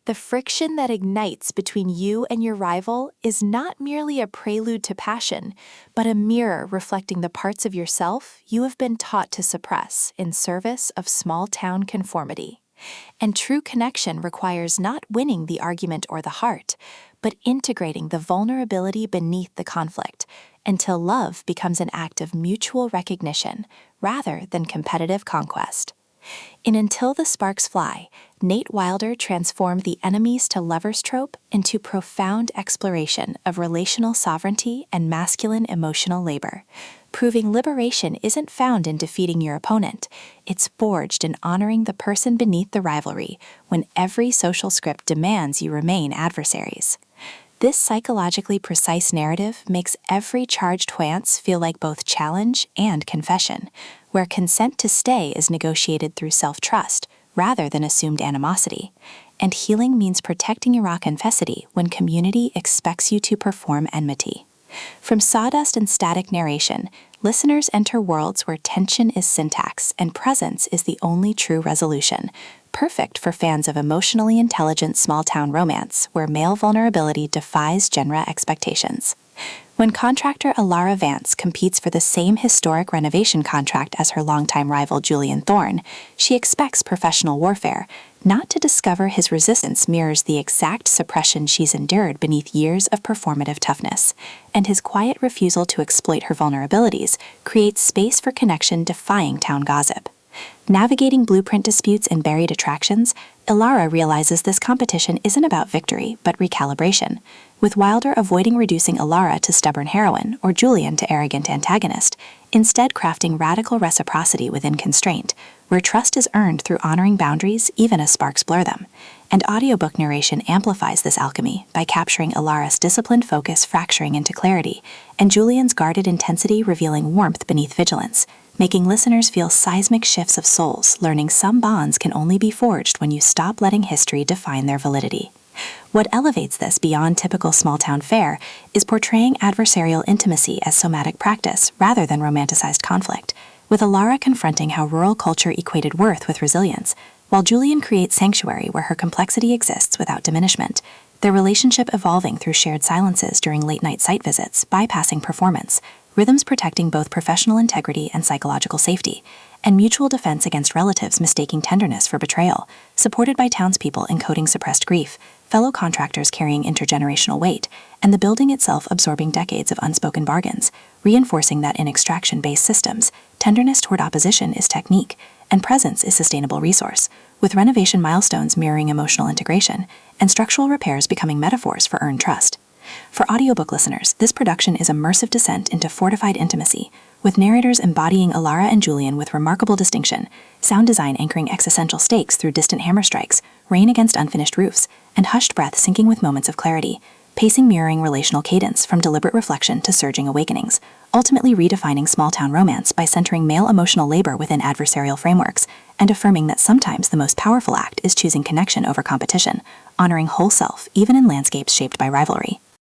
The friction that ignites between you and your rival is not merely a prelude to passion, but a mirror reflecting the parts of yourself you have been taught to suppress in service of small-town conformity. And true connection requires not winning the argument or the heart, but integrating the vulnerability beneath the conflict until love becomes an act of mutual recognition rather than competitive conquest. In Until the Sparks Fly, Nate Wilder transformed the enemies to lovers trope into profound exploration of relational sovereignty and masculine emotional labor, proving liberation isn't found in defeating your opponent, it's forged in honoring the person beneath the rivalry when every social script demands you remain adversaries. This psychologically precise narrative makes every charged huance feel like both challenge and confession, where consent to stay is negotiated through self-trust rather than assumed animosity, and healing means protecting your authenticity when community expects you to perform enmity. From sawdust and static narration, listeners enter worlds where tension is syntax and presence is the only true resolution, perfect for fans of emotionally intelligent small-town romance where male vulnerability defies genre expectations. When contractor Alara Vance competes for the same historic renovation contract as her longtime rival Julian Thorne, she expects professional warfare, not to discover his resistance mirrors the exact suppression she's endured beneath years of performative toughness, and his quiet refusal to exploit her vulnerabilities creates space for connection defying town gossip. Navigating blueprint disputes and buried attractions, Ilara realizes this competition isn't about victory, but recalibration, with Wilder avoiding reducing Ilara to stubborn heroine or Julian to arrogant antagonist, instead crafting radical reciprocity within constraint, where trust is earned through honoring boundaries even as sparks blur them. And audiobook narration amplifies this alchemy by capturing Ilara's disciplined focus fracturing into clarity, and Julian's guarded intensity revealing warmth beneath vigilance, making listeners feel seismic shifts of souls, learning some bonds can only be forged when you stop letting history define their validity. What elevates this beyond typical small-town fare is portraying adversarial intimacy as somatic practice rather than romanticized conflict, with Ilara confronting how rural culture equated worth with resilience, while Julian creates sanctuary where her complexity exists without diminishment, their relationship evolving through shared silences during late-night site visits, bypassing performance, rhythms protecting both professional integrity and psychological safety, and mutual defense against relatives mistaking tenderness for betrayal, supported by townspeople encoding suppressed grief, fellow contractors carrying intergenerational weight, and the building itself absorbing decades of unspoken bargains, reinforcing that in extraction-based systems, tenderness toward opposition is technique, and presence is sustainable resource, with renovation milestones mirroring emotional integration, and structural repairs becoming metaphors for earned trust. For audiobook listeners, this production is immersive descent into fortified intimacy, with narrators embodying Ilara and Julian with remarkable distinction, sound design anchoring existential stakes through distant hammer strikes, rain against unfinished roofs, and hushed breath syncing with moments of clarity, pacing mirroring relational cadence from deliberate reflection to surging awakenings, ultimately redefining small-town romance by centering male emotional labor within adversarial frameworks, and affirming that sometimes the most powerful act is choosing connection over competition, honoring whole self even in landscapes shaped by rivalry.